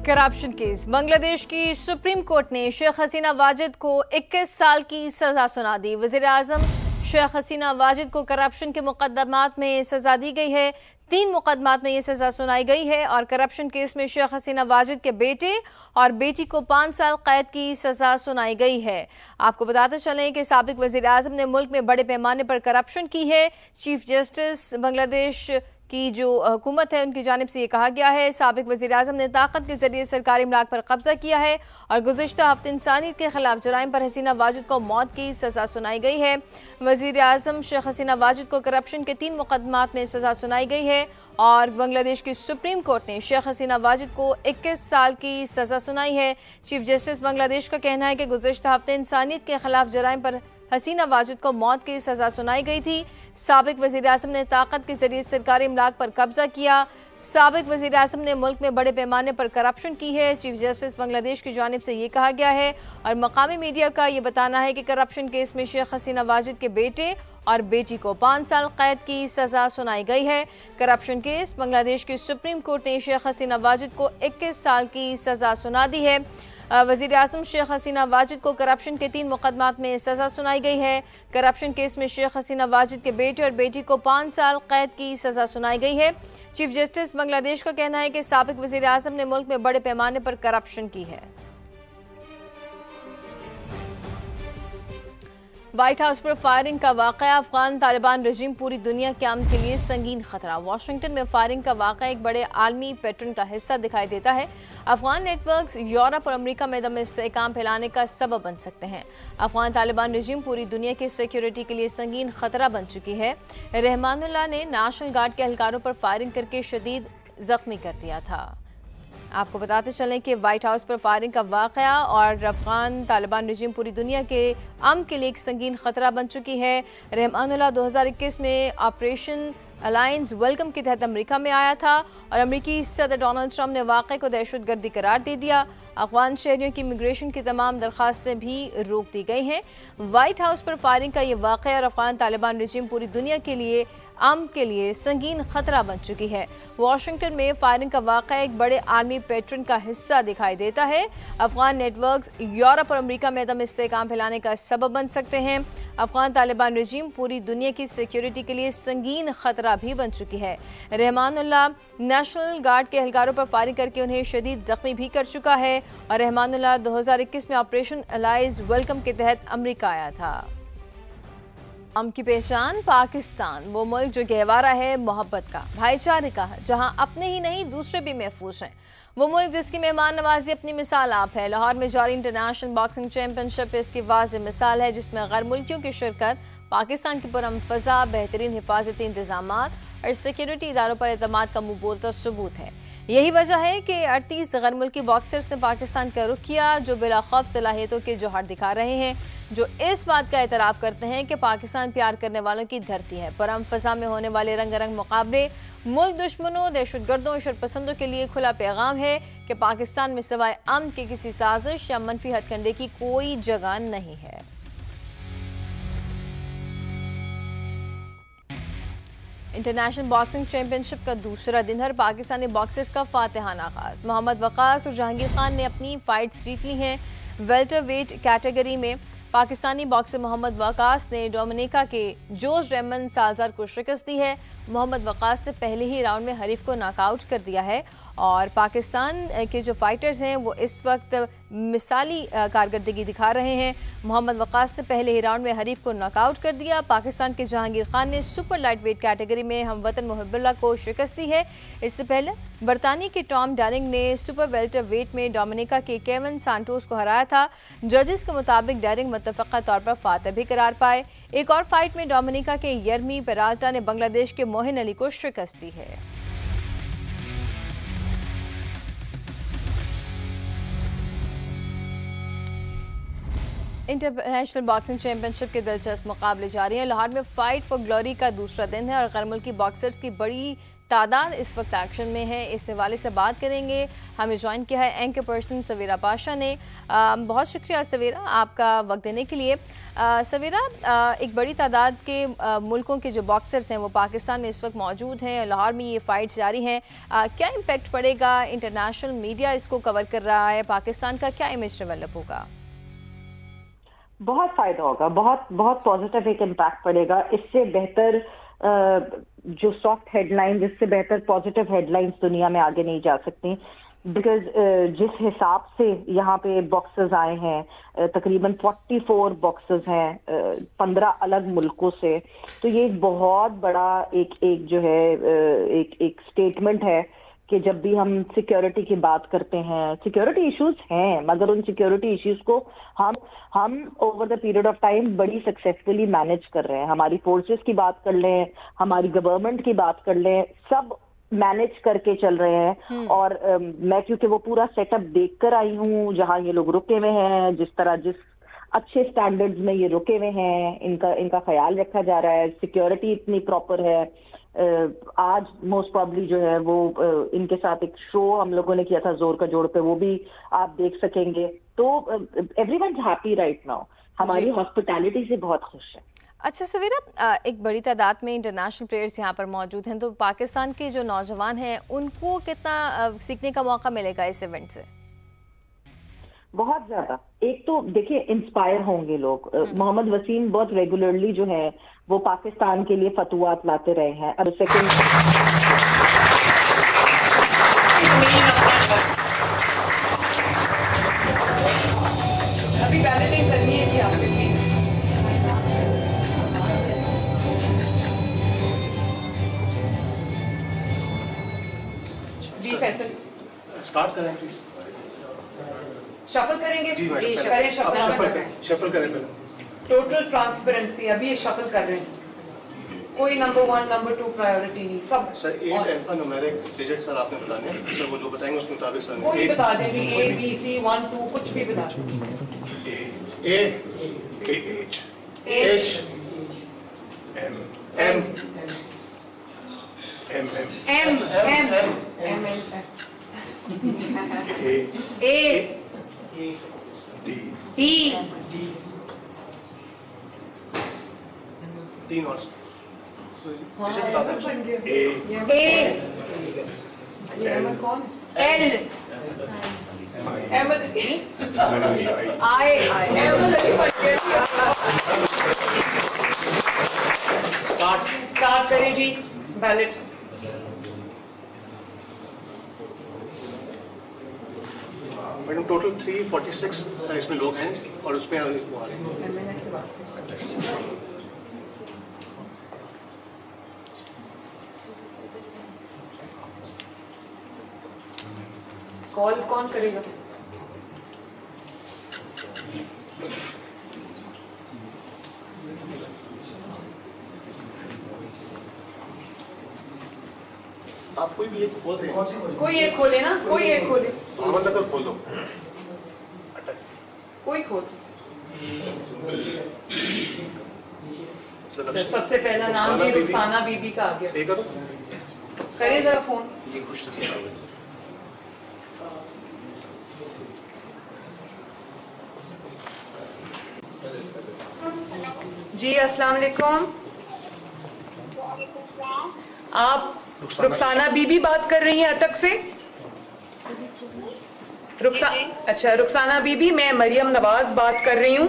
Corruption case. Bangladesh की supreme court ने शेख हसीना वाजिद को 21 साल की सजा सुना दी। वजीर आजम शेख हसीना वाजिद को करप्शन के मुकदमात में सजा दी गई है। 3 मुकदमात में यह सजा सुनाई गई है और करप्शन केस में शेख हसीना वाजिद के बेटे और बेटी को 5 साल कैद की सजा सुनाई गई है। आपको बताते चलें कि साबिक वजीर आजम ने मुल्क में बड़े पैमाने पर करप्शन की है। चीफ जस्टिस बांग्लादेश की जो हुकूमत है उनकी जानिब से ये कहा गया है, साबिक वज़ीर आज़म ने ताकत के जरिए सरकारी इमलाक पर कब्जा किया है और गुज़िश्ता हफ्ते इंसानियत के खिलाफ जराइम पर हसीना वाजिद को मौत की सज़ा सुनाई गई है। वज़ीर आज़म शेख हसीना वाजिद को करप्शन के 3 मुकदमात में सज़ा सुनाई गई है और बांग्लादेश की सुप्रीम कोर्ट ने शेख हसीना वाजिद को 21 साल की सज़ा सुनाई है। चीफ जस्टिस बांग्लादेश का कहना है कि गुज़िश्ता हफ्ते इंसानियत के खिलाफ जराइम पर हसीना वाजिद को मौत की सजा सुनाई गई थी। साबिक वज़ीर आज़म ने ताकत के जरिए सरकारी इमलाक पर कब्जा किया। साबिक वज़ीर आज़म ने मुल्क में बड़े पैमाने पर करप्शन की है। चीफ जस्टिस बांग्लादेश की जानिब से ये कहा गया है और मकामी मीडिया का ये बताना है कि करप्शन केस में शेख हसीना वाजिद के बेटे और बेटी को 5 साल कैद की सजा सुनाई गई है। करप्शन केस बांग्लादेश की सुप्रीम कोर्ट ने शेख हसीना वाजिद को 21 साल की सजा सुना दी है। वज़ीर आज़म शेख हसीना वाजिद को करप्शन के 3 मुकदमात में सज़ा सुनाई गई है। करप्शन केस में शेख हसीना वाजिद के बेटे और बेटी को 5 साल कैद की सज़ा सुनाई गई है। चीफ जस्टिस बांग्लादेश का कहना है कि साबिक वज़ीर आज़म ने मुल्क में बड़े पैमाने पर करप्शन की है। व्हाइट हाउस पर फायरिंग का वाकया, अफगान तालिबान रजीम पूरी दुनिया के अमन के लिए संगीन खतरा। वाशिंगटन में फायरिंग का वाकया एक बड़े आलमी पैटर्न का हिस्सा दिखाई देता है। अफगान नेटवर्क्स यूरोप और अमेरिका में दम इस्तेहकाम फैलाने का सबब बन सकते हैं। अफगान तालिबान रजीम पूरी दुनिया की सिक्योरिटी के लिए संगीन खतरा बन चुकी है। रहमानुल्लाह ने नेशनल गार्ड के एहलकारों पर फायरिंग करके शदीद जख्मी कर दिया था। आपको बताते चलें कि व्हाइट हाउस पर फायरिंग का वाकया और अफगान तालिबान रजीम पूरी दुनिया के अमन के लिए एक संगीन खतरा बन चुकी है। रहमानुल्लाह 2021 में ऑपरेशन अलायंस वेलकम के तहत अमेरिका में आया था और अमेरिकी सदर डोनाल्ड ट्रंप ने वाक़े को दहशतगर्दी करार दे दिया। अफगान शहरियों की इमिग्रेशन की तमाम दरख्वास्तें भी रोक दी गई हैं। व्हाइट हाउस पर फायरिंग का ये वाक़या और अफगान तालिबान रजीम पूरी दुनिया के लिए अमन के लिए संगीन खतरा बन चुकी है। वाशिंगटन में फायरिंग का वाक़या एक बड़े आर्मी पैटर्न का हिस्सा दिखाई देता है। अफगान नेटवर्क्स यूरोप और अमेरिका में दम इस्तेहकाम फैलाने का सबब बन सकते हैं। अफगान तालिबान रजीम पूरी दुनिया की सिक्योरिटी के लिए संगीन खतरा भी बन चुकी है। रहमानुल्लाह नेशनल गार्ड के एहलकारों पर फायरिंग करके उन्हें शदीद जख्मी भी कर चुका है और रहमानुल्लाह 2021 में ऑपरेशन अलायंस वेलकम के तहत अमेरिका आया था। अमन की पहचान पाकिस्तान, वो मुल्क जो गहवारा है मोहब्बत का, भाईचारे का, जहां अपने ही नहीं दूसरे भी महफूज हैं। वो मुल्क जिसकी मेहमान नवाजी अपनी मिसाल आप है। लाहौर में जारी इंटरनेशनल बॉक्सिंग चैंपियनशिप इसकी वाज़ेह मिसाल है, जिसमें गैर मुल्कियों की शिरकत पाकिस्तान की पुरअमन फ़ज़ा, बेहतरीन हिफाजती इंतजाम और सिक्योरिटी इदारों पर एतमाद का मुँह बोलता सबूत है। यही वजह है कि 38 गैर मुल्की बॉक्सर्स ने पाकिस्तान का रुख किया, जो बिला खौफ सलाहियतों के जोहर दिखा रहे हैं, जो इस बात का एतराफ़ करते हैं कि पाकिस्तान प्यार करने वालों की धरती है। पुरअमन फ़ज़ा में होने वाले रंगारंग मुकाबले मुल्क दुश्मनों, दहशतगर्दों, शरपसंदों के लिए खुला पैगाम है कि पाकिस्तान में सिवाय अमन के किसी साजिश या मनफी हथकंडे की कोई जगह नहीं है। इंटरनेशनल बॉक्सिंग चैंपियनशिप का दूसरा दिन हर पाकिस्तानी बॉक्सर्स का फातिहाना आगाज। मोहम्मद वकास और जहांगीर खान ने अपनी फाइट्स जीत ली हैं। वेल्टर वेट कैटेगरी में पाकिस्तानी बॉक्सर मोहम्मद वकास ने डोमिनिका के जोस रेमन साल्जार को शिकस्त दी है। मोहम्मद वकास ने पहले ही राउंड में हरीफ को नॉकआउट कर दिया है और पाकिस्तान के जो फाइटर्स हैं वो इस वक्त मिसाली कारकर्दगी दिखा रहे हैं। मोहम्मद वकास ने पहले ही राउंड में हरीफ को नॉकआउट कर दिया। पाकिस्तान के जहांगीर खान ने सुपर लाइट वेट कैटेगरी में हमवतन मुहिब्बुल्लाह को शिकस्त दी है। इससे पहले बरतानी के टॉम डार्लिंग ने सुपर वेल्टर वेट में डोमिनिका के केविन सांटोस को हराया था। जजेस के मुताबिक डार्लिंग मुत्तफ़क़ा तौर पर फातह भी करार पाए। एक और फाइट में डोमिनिका के यर्मी पेराल्टा ने बांग्लादेश के मोहिन अली को शिकस्त दी है। इंटरनेशनल बॉक्सिंग चैंपियनशिप के दिलचस्प मुकाबले जारी हैं। लाहौर में फाइट फॉर ग्लोरी का दूसरा दिन है और गैर मुल्की बॉक्सर्स की बड़ी तादाद इस वक्त एक्शन में है। इस हवाले से बात करेंगे। हमें ज्वाइन किया है एंकर पर्सन सवेरा पाशा ने। बहुत शुक्रिया सवेरा आपका वक्त देने के लिए। सवेरा, एक बड़ी तादाद के मुल्कों के जो बॉक्सर्स हैं वो पाकिस्तान में इस वक्त मौजूद हैं। लाहौर में ये फाइट्स जारी हैं। क्या इम्पेक्ट पड़ेगा? इंटरनेशनल मीडिया इसको कवर कर रहा है, पाकिस्तान का क्या इमेज डेवलप होगा? बहुत फायदा होगा, बहुत बहुत पॉजिटिव एक इम्पैक्ट पड़ेगा। इससे बेहतर जो सॉफ्ट हेडलाइंस, इससे बेहतर पॉजिटिव हेडलाइंस दुनिया में आगे नहीं जा सकती। बिकॉज जिस हिसाब से यहाँ पे बॉक्सर्स आए हैं, तकरीबन 44 बॉक्सर्स हैं 15 अलग मुल्कों से, तो ये एक बहुत बड़ा एक जो है एक स्टेटमेंट है कि जब भी हम सिक्योरिटी की बात करते हैं, सिक्योरिटी इश्यूज हैं मगर उन सिक्योरिटी इश्यूज को हम over the period of time बड़ी सक्सेसफुली मैनेज कर रहे हैं। हमारी फोर्सेस की बात कर लें, हमारी गवर्नमेंट की बात कर लें, सब मैनेज करके चल रहे हैं। और मैं क्योंकि वो पूरा सेटअप देख कर आई हूँ, जहाँ ये लोग रुके हुए हैं, जिस अच्छे स्टैंडर्ड्स में ये रुके हुए हैं, इनका ख्याल रखा जा रहा है, सिक्योरिटी इतनी प्रॉपर है। आज मोस्ट प्रॉब्ली जो है वो इनके साथ एक शो हम लोगों ने किया था जोर का जोड़ पे, वो भी आप देख सकेंगे। तो everyone is happy right now. हमारी हॉस्पिटैलिटी से बहुत खुश है। अच्छा सवेरा, एक बड़ी तादाद में इंटरनेशनल प्लेयर्स यहाँ पर मौजूद हैं, तो पाकिस्तान के जो नौजवान हैं उनको कितना सीखने का मौका मिलेगा इस इवेंट से? बहुत ज्यादा। एक तो देखिए इंस्पायर होंगे लोग। मोहम्मद वसीम बहुत रेगुलरली जो है वो पाकिस्तान के लिए फतुआत लाते रहे हैं। अब सेकंड अभी बैलेटिंग करनी है जी आपने प्लीज। जी फैसल स्टार्ट करें प्लीज। शफल करेंगे जी करें, शफल करें पहले। टोटल ट्रांसपेरेंसी अभी ये शफल कर रहे हैं। कोई नंबर 1 नंबर 2 प्रायोरिटी नहीं, सब sir 8 alpha numeric digit sir आपने बताने हैं, सर वो जो बताएंगे उसके मुताबिक सर कोई बता दें जी, A B C 1 2 कुछ भी बता दें। A H H M M M M M M N S A D D 3 और डिजिट बता दें। A ये कौन है? L अहमद I स्टार्ट करें जी बैलेट। मैडम टोटल 346 इसमें लोग हैं और उसमें वो आ रहे हैं। कॉल कौन करेगा? आप कोई भी एक खोल दें। कोई एक खोले ना, कोई एक खोले। अहमद नगर खोल दो। कोई खोल। सर सबसे पहला नाम भी रुखसाना बीबी का आ गया। ठीक करो। करें जरा फोन। ये खुश नसीब जी अस्सलाम वालेकुम। आप रुखसाना बीबी बात कर रही हैं अटक से? अच्छा रुखसाना बीबी, मैं मरियम नवाज बात कर रही हूँ।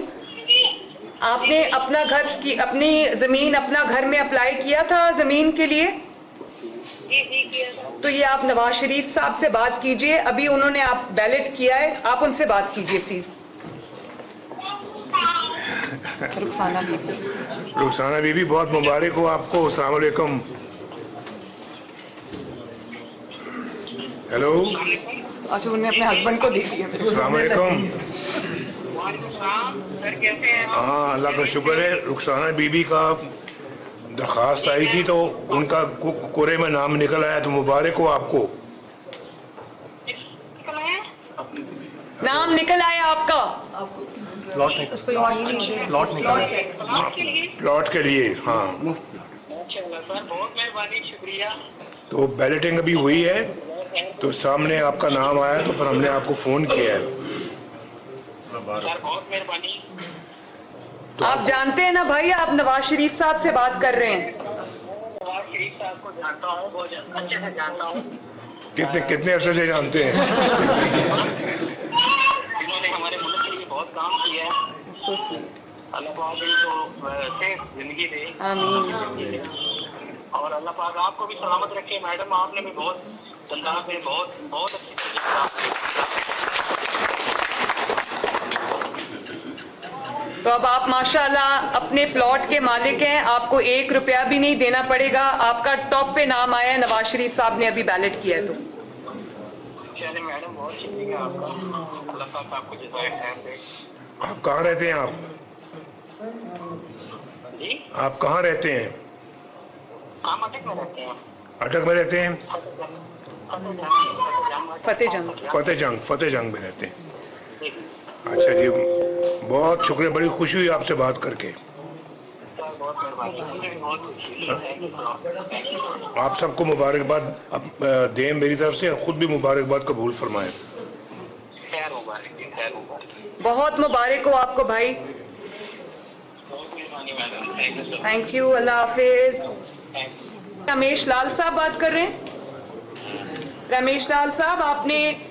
आपने अपना घर की अपनी जमीन अपना घर में अप्लाई किया था जमीन के लिए? तो ये आप नवाज शरीफ साहब से बात कीजिए, अभी उन्होंने आप बैलेट किया है, आप उनसे बात कीजिए प्लीज। रुखसाना बीबी बहुत मुबारक हो आपको। अस्सलाम वालेकुम। हेलो। अच्छा उन्होंने अपने हस्बैंड को दे दिया। अस्सलाम वालेकुम। हाँ अल्लाह का शुक्र है। रुखसाना बीबी का दरख्वास्त आई थी तो उनका कोरे में नाम निकल आया, तो मुबारक हो आपको। नाम निकल आया आपका? प्लॉट नहीं प्लॉट के लिए, हाँ। बहुत मेहरबानी, शुक्रिया। तो बैलेटिंग अभी हुई है तो सामने आपका नाम आया तो फिर हमने आपको फ़ोन किया है। सर बहुत मेहरबानी। आप जानते हैं ना भाई, आप नवाज शरीफ साहब से बात कर रहे हैं। नवाज शरीफ साहब को जानता हूँ, बहुत अच्छे से जानता हूँ। कितने अरसे से जानते हैं? इन्होंने हमारे मुल्क के लिए बहुत काम किया है। अल्लाह पाक इनको सेफ जिंदगी दे। आमीन। और अल्लाह पाक आपको भी सलामत रखे। मैडम आपने भी बहुत अंदाज में बहुत बहुत अच्छी। तो अब आप माशाल्लाह अपने प्लॉट के मालिक हैं, आपको 1 रुपया भी नहीं देना पड़ेगा। आपका टॉप पे नाम आया है, नवाज शरीफ साहब ने अभी बैलेट किया है। तो चलिए मैडम, बहुत शुक्रिया आपका। अल्लाह पाक आपको जज़ाए खैर दे। आप कहाँ रहते हैं आप? जी, आप कहाँ रहते हैं? हम अटक में रहते हैं। अटक में रहते हैं? फतेह फतेह जंग में रहते हैं। अच्छा जी, बहुत शुक्रिया, बड़ी खुशी हुई आपसे बात करके। बहुत मेहरबानी, मुझे भी बहुत खुशी हुई। आप सबको मुबारकबाद दें मेरी तरफ से, खुद भी मुबारकबाद कबूल फरमाएं। खैर मुबारक, खैर मुबारक। बहुत मुबारक हो आपको भाई। बहुत मेहरबानी मैडम, थैंक यू, अल्लाह हाफिज। रमेश लाल साहब बात कर रहे हैं। रमेश लाल साहब, आपने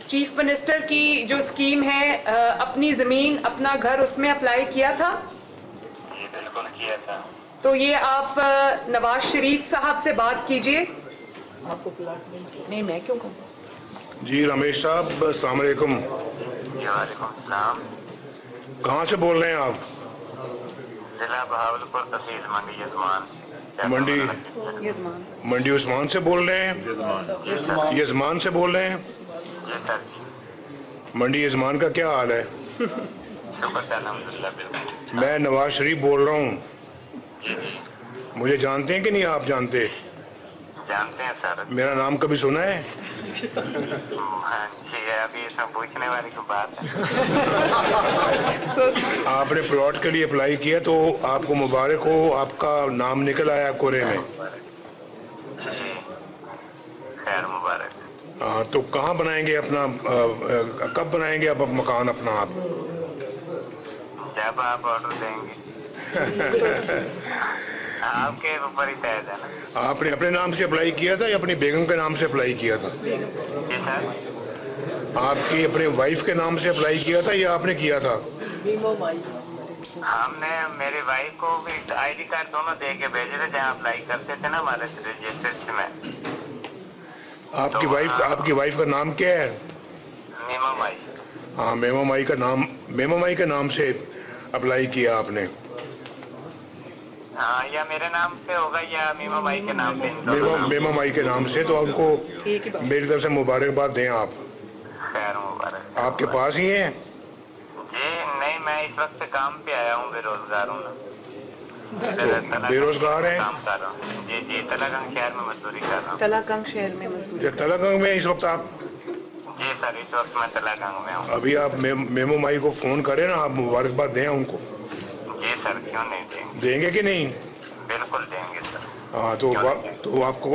चीफ मिनिस्टर की जो स्कीम है अपनी जमीन अपना घर, उसमें अप्लाई किया था? जी बिल्कुल किया था। तो ये आप नवाज शरीफ साहब से बात कीजिए। आपको प्लॉट नहीं, मैं क्यों कहूँ? जी रमेश साहब, अस्सलाम वालेकुम। वालेकुम सलाम। कहाँ से बोल रहे हैं आप? जिला बहावलपुर, तहसील मंडी यजमान। मंडी उस्मान से बोल रहे हैं? यजमान से बोल रहे हैं? जी सर जी। मंडी यजमान का क्या हाल है? शुक्र है अल्हम्दुलिल्लाह, बिल्कुल। मैं नवाज शरीफ बोल रहा हूँ। जी जी, मुझे जानते हैं कि नहीं आप जानते? जानते हैं सर। मेरा नाम कभी सुना है? हाँ जी, अभी इसमें पूछने वाली कोई बात है? आपने प्लॉट के लिए अप्लाई किया तो आपको मुबारक हो, आपका नाम निकल आया कोरे में। जी, खैर मुबारक। हाँ, तो कहाँ बनाएंगे अपना, कब बनाएंगे आप मकान अपना? आप जब आप ऑर्डर देंगे। आपके ऊपर ही तय है ना। आपने अपने नाम से अप्लाई किया था या अपनी बेगम के नाम से अप्लाई किया था? जी सर। आपकी अपने वाइफ के नाम से अप्लाई किया था या आपने किया था? हमने मेरी वाइफ को भी आईडी कार्ड दोनों दे के भेजे थे, जहाँ अप्लाई करते थे ना हमारे रजिस्ट्रेशन में। आपकी वाइफ का नाम क्या है? मीमा माई। हाँ, मेमा माई के नाम से अप्लाई किया आपने? हाँ, या मेरे नाम पे होगा या मीमा माई के नाम पे। मेमा माई के नाम से। तो आपको मेरी तरफ से मुबारकबाद दें आप। खैर मुबारक। आपके पास ही है? जी नहीं, मैं इस वक्त काम पे आया हूँ, बेरोजगार हूँ ना। बेरोजगार हैं? काम कर रहा हूँ। जी जी, तलागंग शहर में मजदूरी कर रहा हूँ। तलागंग शहर में मजदूरी? तलागंग में इस वक्त आप? जी सर, इस वक्त मैं तलागंग में हूँ। अभी आप मेमो माई को फोन करें ना, आप मुबारकबाद दें उनको। जी सर, क्यों नहीं देंगे? देंगे कि नहीं? बिल्कुल देंगे सर। हाँ, तो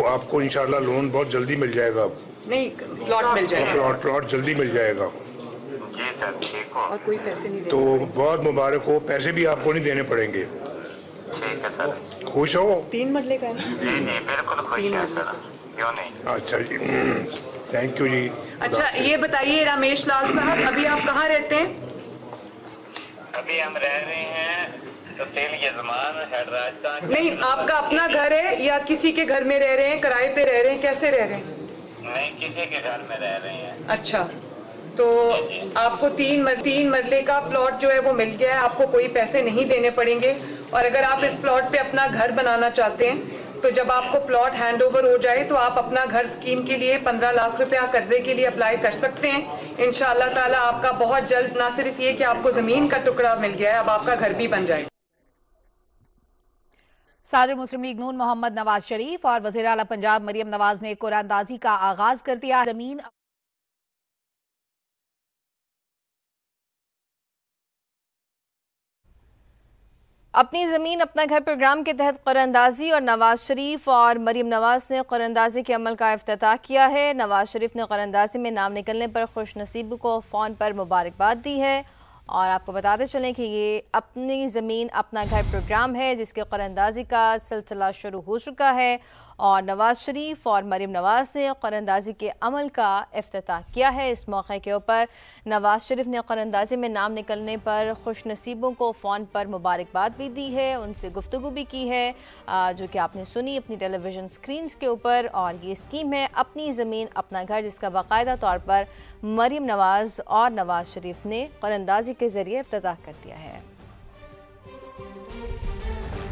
आपको इंशाल्लाह लोन बहुत जल्दी मिल जाएगा। नहीं, प्लॉट मिल जाएगा। प्लॉट जल्दी मिल जाएगा। जी सर, ठीक हो। और कोई पैसे नहीं तो बहुत मुबारक हो, पैसे भी आपको नहीं देने पड़ेंगे। ठीक है सर। खुश हो? 3 मरले का है। जी जी, बिल्कुल खुश है सर, क्यों नहीं। अच्छा जी, थैंक यू जी। अच्छा, ये बताइए रमेश लाल साहब, अभी आप कहाँ रहते हैं? अभी हम रह रहे हैं तहसील यजमान, हेडराज का। नहीं, आपका अपना घर है या किसी के घर में रह रहे हैं, किराए पे रह रहे हैं, कैसे रह रहे हैं? नहीं, किसी के घर में रह रहे हैं। अच्छा, तो आपको 3 मरले का प्लॉट जो है वो मिल गया है, आपको कोई पैसे नहीं देने पड़ेंगे। और अगर आप इस प्लॉट पे अपना घर बनाना चाहते हैं तो जब आपको प्लॉट हैंड ओवर हो जाए तो आप अपना घर स्कीम के लिए 15 लाख रुपया कर्जे के लिए अप्लाई कर सकते हैं। इंशाअल्लाह ताला आपका बहुत जल्द ना सिर्फ ये कि आपको जमीन का टुकड़ा मिल गया है, अब आपका घर भी बन जाएगा। सदर मुस्लिम लीग नून मोहम्मद नवाज शरीफ और वज़ीर आला पंजाब मरियम नवाज ने कुरानदाजी का आगाज कर दिया। जमीन अपनी ज़मीन अपना घर प्रोग्राम के तहत कुरानंदाजी और नवाज शरीफ और मरीम नवाज ने कुरानंदाजी के अमल का इफ्तिताह किया है। नवाज शरीफ ने कुरानंदाजी में नाम निकलने पर खुशनसीब को फ़ोन पर मुबारकबाद दी है। और आपको बताते चलें कि ये अपनी ज़मीन अपना घर प्रोग्राम है जिसके कुरानंदाजी का सिलसिला शुरू हो चुका है और नवाज शरीफ और मरीम नवाज ने कुरानंदाजी के अमल का इफ्तिताह किया है। इस मौके के ऊपर नवाज शरीफ ने कुरानंदाजी में नाम निकलने पर खुशनसीबों को फ़ोन पर मुबारकबाद भी दी है, उनसे गुफ्तगू भी की है जो कि आपने सुनी अपनी टेलीविज़न स्क्रीन्स के ऊपर। और ये स्कीम है अपनी ज़मीन अपना घर जिसका बाकायदा तौर पर मरीम नवाज और नवाज शरीफ ने कुरानंदाजी के ज़रिए इफ्तिताह कर दिया है।